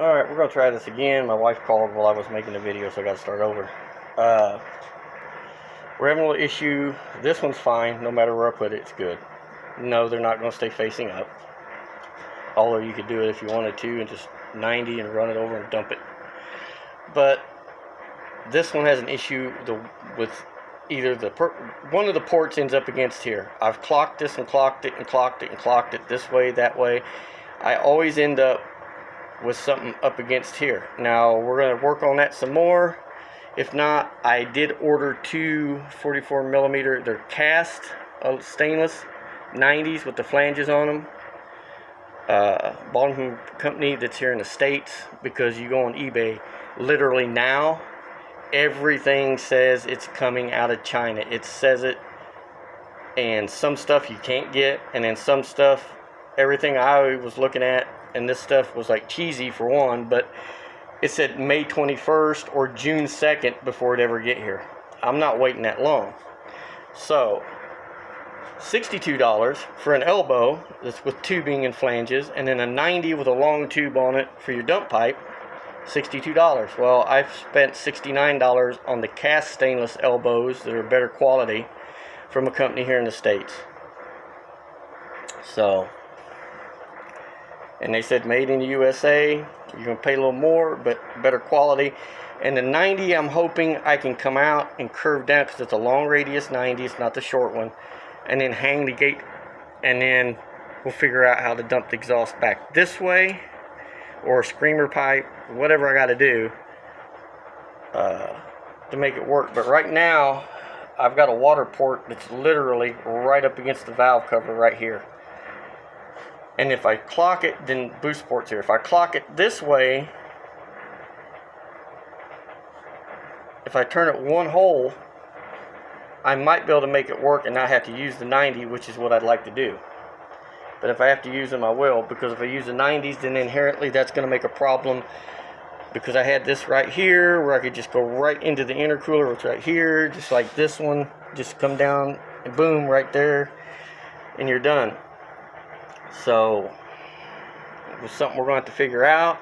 Alright, we're going to try this again. My wife called while I was making the video, so I got to start over. We're having a little issue. This one's fine. No matter where I put it, it's good. No, they're not going to stay facing up. Although you could do it if you wanted to and just 90 and run it over and dump it. But this one has an issue with either one of the ports ends up against here. I've clocked this and clocked it and clocked it and clocked it this way, that way. I always end up with something up against here. Now we're going to work on that some more. If not, I did order two 44 millimeter. They're cast stainless 90s with the flanges on them. Bought them from a company that's here in the States, because you go on eBay literally now, everything says it's coming out of China. It says it, and some stuff you can't get, and then some stuff, everything I was looking at, and this stuff was like cheesy for one, but it said May 21st or June 2nd before it ever get here. I'm not waiting that long. So $62 for an elbow that's with tubing and flanges, and then a 90 with a long tube on it for your dump pipe. $62. Well, I've spent $69 on the cast stainless elbows that are better quality from a company here in the States. So, and they said made in the USA. You're going to pay a little more, but better quality. And the 90, I'm hoping I can come out and curve down, because it's a long radius 90, it's not the short one, and then hang the gate, and then we'll figure out how to dump the exhaust back this way, or a screamer pipe, whatever I got to do to make it work. But right now, I've got a water port that's literally right up against the valve cover right here. And if I clock it, then boost port's here. If I clock it this way, if I turn it one hole, I might be able to make it work and not have to use the 90, which is what I'd like to do. But if I have to use them, I will, because if I use the 90s, then inherently that's going to make a problem, because I had this right here where I could just go right into the intercooler, which right here, just like this one, just come down and boom, right there, and you're done. So it was something we're going to have to figure out.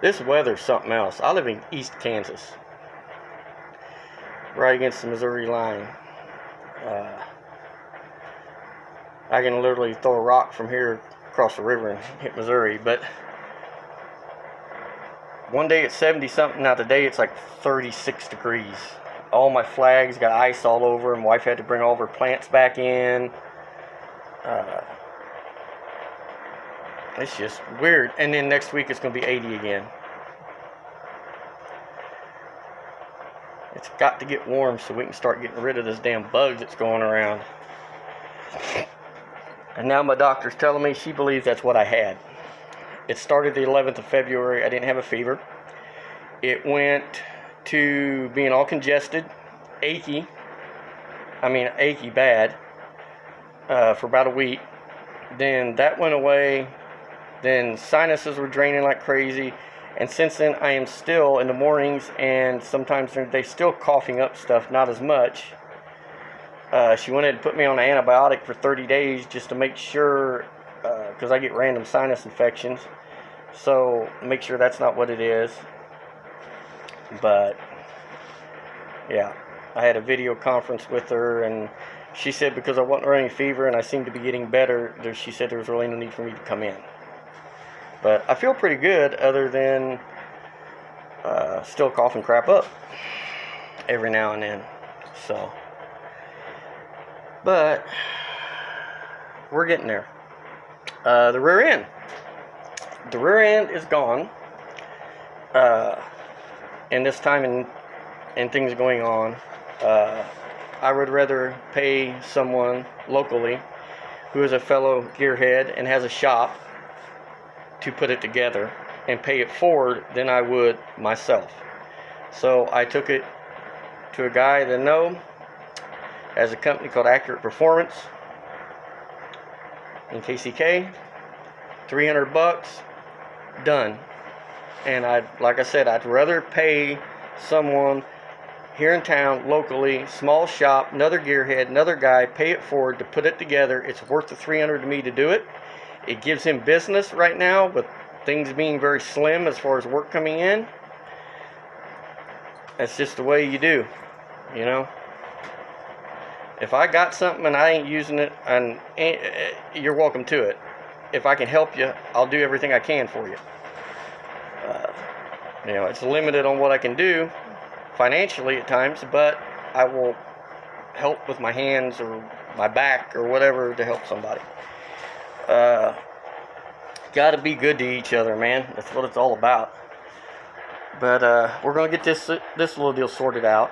This weather's something else. I live in East Kansas, right against the Missouri line. I can literally throw a rock from here across the river and hit Missouri. But one day it's 70 something. Now today it's like 36 degrees. All my flags got ice all over, and my wife had to bring all of her plants back in. It's just weird. And then next week it's going to be 80 again. It's got to get warm so we can start getting rid of this damn bug that's going around. And now my doctor's telling me she believes that's what I had. It started the 11th of February. I didn't have a fever. It went to being all congested, achy. I mean, achy bad, for about a week. Then that went away. Then sinuses were draining like crazy. And since then, I am still in the mornings and sometimes during the day still coughing up stuff, not as much. She went ahead and put me on an antibiotic for 30 days just to make sure, because I get random sinus infections. So make sure that's not what it is. But yeah, I had a video conference with her, and she said because I wasn't running fever and I seemed to be getting better, she said there was really no need for me to come in. But I feel pretty good, other than still coughing crap up every now and then. So, but we're getting there. The rear end is gone. And this time and things going on, I would rather pay someone locally who is a fellow gearhead and has a shop to put it together and pay it forward than I would myself. So I took it to a guy that I know has a company called Accurate Performance in KCK. $300, done. And like I said, I'd rather pay someone here in town, locally, small shop, another gearhead, another guy, pay it forward to put it together. It's worth the $300 to me to do it. it gives him business right now, with things being very slim as far as work coming in. That's just the way you do, you know. If I got something and I ain't using it, and you're welcome to it. If I can help you, I'll do everything I can for you. You know, it's limited on what I can do financially at times, but I will help with my hands or my back or whatever to help somebody. Got to be good to each other, man. That's what it's all about. But we're gonna get this little deal sorted out.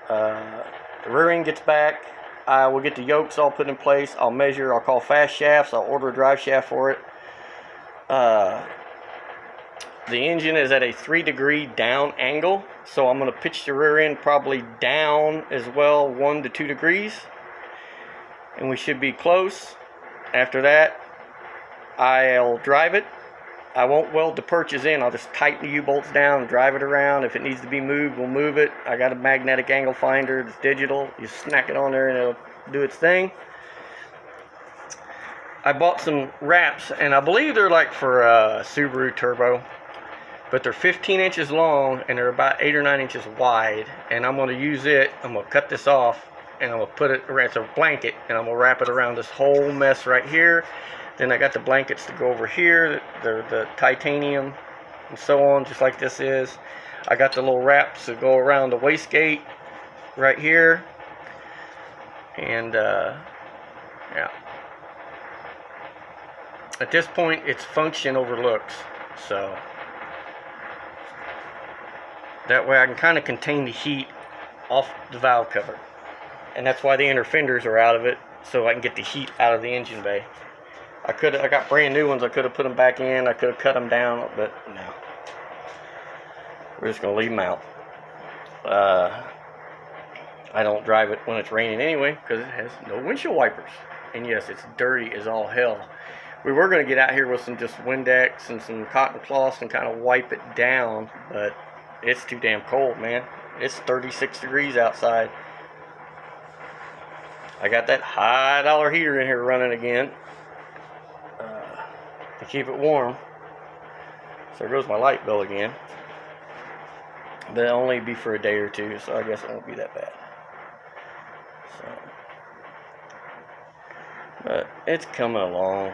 The rear end gets back. I will get the yokes all put in place. I'll measure. I'll call fast shafts. I'll order a drive shaft for it. The engine is at a 3-degree down angle, so I'm going to pitch the rear end probably down as well, 1 to 2 degrees, and we should be close. After that, I'll drive it. I won't weld the perches in. I'll just tighten the U-bolts down and drive it around. If it needs to be moved, we'll move it. I got a magnetic angle finder. It's digital. You snack it on there and it'll do its thing. I bought some wraps, and I believe they're like for Subaru Turbo, but they're 15 inches long and they're about 8 or 9 inches wide. And I'm going to use it. I'm going to cut this off and I'm going to put it, it's a blanket, and I'm going to wrap it around this whole mess right here. Then I got the blankets to go over here. They're the titanium and so on, just like this is. I got the little wraps that go around the wastegate right here. And yeah. At this point, it's function over looks. So that way I can kind of contain the heat off the valve cover. And that's why the inner fenders are out of it, so I can get the heat out of the engine bay. I got brand new ones. I could have put them back in. I could have cut them down, but no. We're just going to leave them out. I don't drive it when it's raining anyway, because it has no windshield wipers. And yes, it's dirty as all hell. We were going to get out here with some just Windex and some cotton cloths and kind of wipe it down, but it's too damn cold, man. It's 36 degrees outside. I got that high dollar heater in here running again to keep it warm. So there goes my light bill again. But it'll only be for a day or two, so I guess it won't be that bad. So, but it's coming along.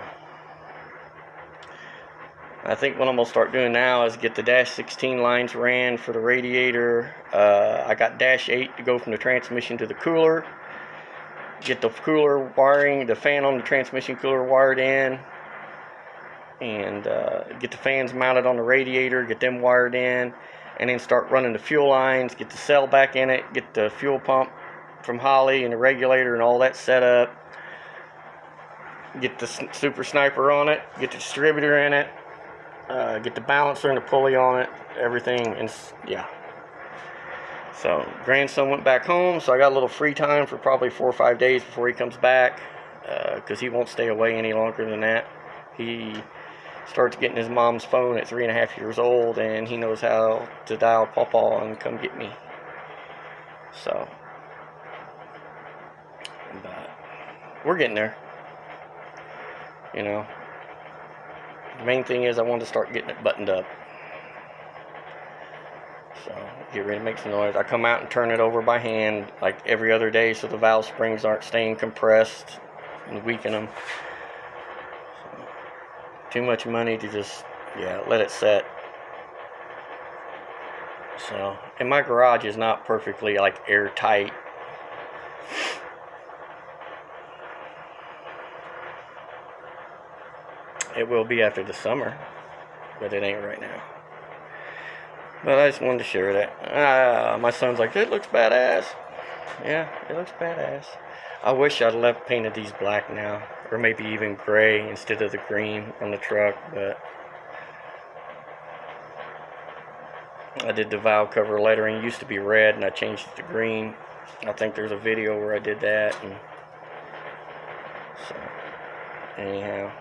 I think what I'm going to start doing now is get the dash 16 lines ran for the radiator. I got dash 8 to go from the transmission to the cooler. Get the cooler wiring, the fan on the transmission cooler wired in. And get the fans mounted on the radiator, get them wired in. And then start running the fuel lines, get the cell back in it, get the fuel pump from Holly and the regulator and all that set up. Get the Super Sniper on it, get the distributor in it. Get the balancer and the pulley on it, everything, and yeah. So grandson went back home, so I got a little free time for probably 4 or 5 days before he comes back, because he won't stay away any longer than that. He starts getting his mom's phone at 3.5 years old, and he knows how to dial Pawpaw and come get me. So, but we're getting there, you know. The main thing is I want to start getting it buttoned up. So, get ready to make some noise. I come out and turn it over by hand like every other day so the valve springs aren't staying compressed and weaken them. So, too much money to just, let it set. So, and my garage is not perfectly like airtight. It will be after the summer, but it ain't right now. But I just wanted to share that. My son's like, it looks badass. Yeah, it looks badass. I wish I'd left painted these black now, or maybe even gray instead of the green on the truck, but I did the valve cover lettering. It used to be red, and I changed it to green. I think there's a video where I did that. And so, anyhow.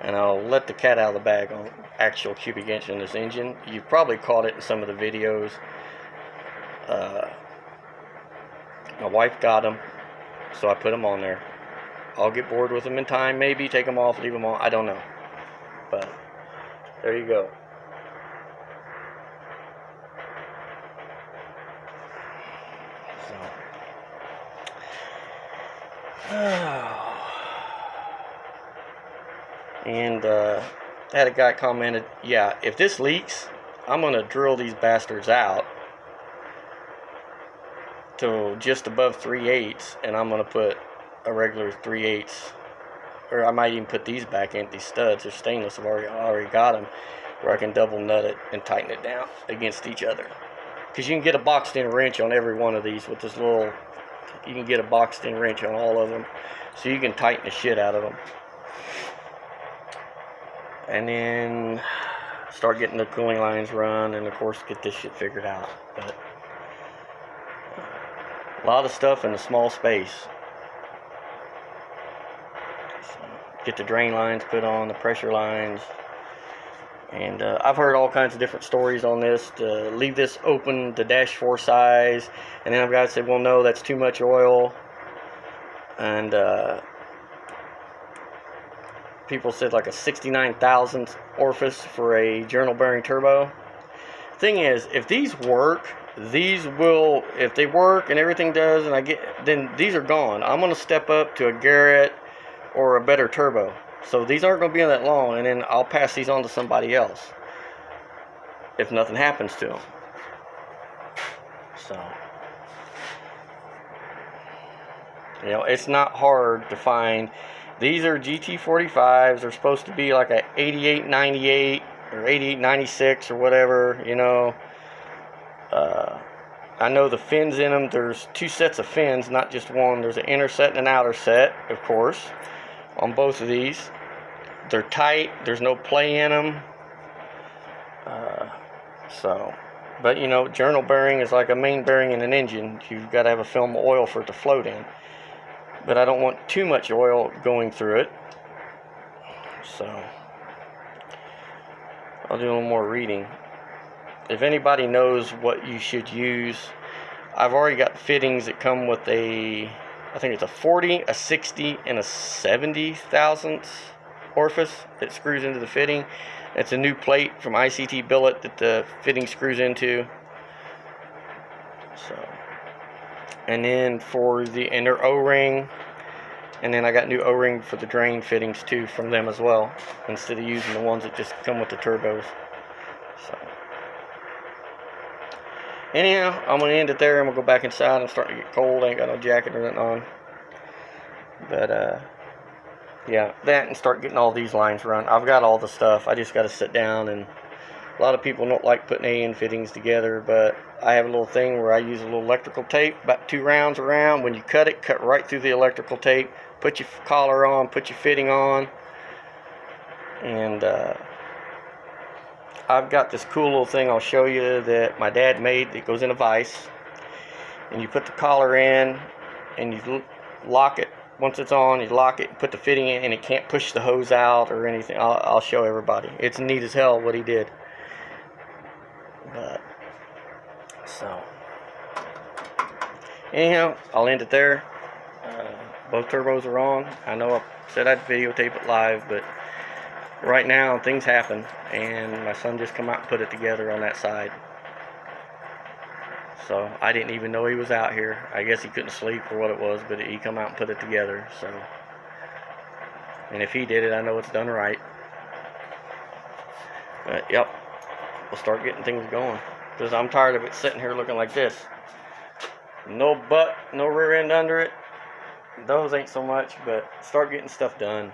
And I'll let the cat out of the bag on actual cubic inch in this engine. You've probably caught it in some of the videos. My wife got them. so I put them on there. I'll get bored with them in time, maybe take them off, leave them on, I don't know. But there you go. So. And I had a guy commented, yeah, if this leaks, I'm going to drill these bastards out to just above 3/8, and I'm going to put a regular 3/8, or I might even put these back in, these studs. They're stainless. I already got them, where I can double nut it and tighten it down against each other. Because you can get a boxed in wrench on every one of these with this little, you can get a boxed in wrench on all of them, so you can tighten the shit out of them. And then start getting the cooling lines run, and of course get this shit figured out. But a lot of stuff in a small space. So get the drain lines put on, the pressure lines. And I've heard all kinds of different stories on this, to leave this open, the dash 4 size, and then I've got to say, well, no, that's too much oil. And people said like a 69,000th orifice for a journal bearing turbo. Thing is, if these work, these will, if they work and everything does, and then these are gone. I'm going to step up to a Garrett or a better turbo. So these aren't going to be in that long, and then I'll pass these on to somebody else if nothing happens to them. So, you know, it's not hard to find. These are GT45s. They're supposed to be like a 8898 or 8896 or whatever, you know. I know the fins in them, there's 2 sets of fins, not just one. There's an inner set and an outer set, of course, on both of these. They're tight. There's no play in them. But you know, journal bearing is like a main bearing in an engine. You've got to have a film of oil for it to float in. But I don't want too much oil going through it. So I'll do a little more reading. If anybody knows what you should use, I've already got fittings that come with I think it's a 40, a 60, and a 70,000th orifice that screws into the fitting. It's a new plate from ICT Billet that the fitting screws into. So, and then for and their O-ring, and then I got new O-ring for the drain fittings too from them as well, instead of using the ones that just come with the turbos. So, anyhow, I'm gonna end it there. I'm gonna go back inside. I'm starting to get cold. I ain't got no jacket or nothing on. But yeah, that, and start getting all these lines run. I've got all the stuff. I just got to sit down, and a lot of people don't like putting AN fittings together, but I have a little thing where I use a little electrical tape, about 2 rounds around. When you cut it, cut right through the electrical tape. Put your collar on, put your fitting on, and I've got this cool little thing I'll show you that my dad made that goes in a vise, and you put the collar in, and you lock it. Once it's on, you lock it, put the fitting in, and it can't push the hose out or anything. I'll show everybody. It's neat as hell what he did. But, so, anyhow, I'll end it there. Both turbos are on. I know I said I'd videotape it live, but right now things happen, and my son just come out and put it together on that side. So I didn't even know he was out here. I guess he couldn't sleep or what it was, but he come out and put it together. So, and if he did it, I know it's done right. But yep, we'll start getting things going, because I'm tired of it sitting here looking like this. No butt, no rear end under it. Those ain't so much, but start getting stuff done.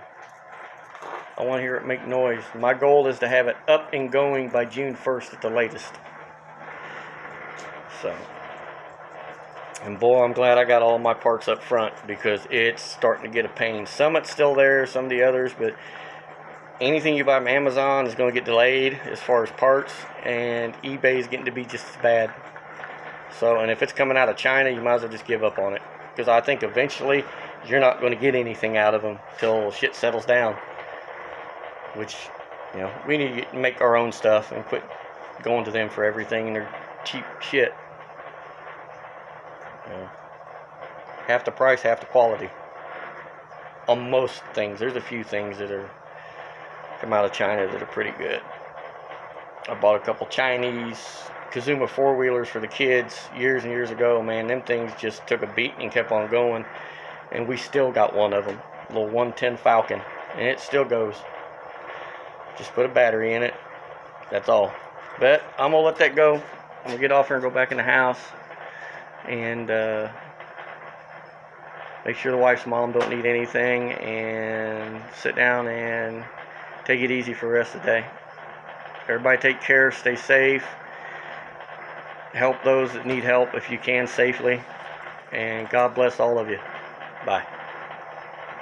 I want to hear it make noise. My goal is to have it up and going by June 1st at the latest. So, and boy, I'm glad I got all my parts up front, because it's starting to get a pain. Some it's still there, some of the others, but anything you buy from Amazon is going to get delayed as far as parts, and eBay is getting to be just as bad. So, and if it's coming out of China, you might as well just give up on it, because I think eventually you're not going to get anything out of them till shit settles down. Which, you know, we need to make our own stuff and quit going to them for everything, and they're cheap shit. half the price, half the quality. On most things, there's a few things that are come out of China that are pretty good. I bought a couple Chinese Kazuma 4-wheelers for the kids years and years ago. Man, them things just took a beating and kept on going. And we still got one of them, a little 110 Falcon, and it still goes. Just put a battery in it. That's all. But I'm gonna let that go. I'm gonna get off here and go back in the house and make sure the wife's mom don't need anything, and sit down and take it easy for the rest of the day. Everybody take care, stay safe, help those that need help if you can safely, and God bless all of you. Bye.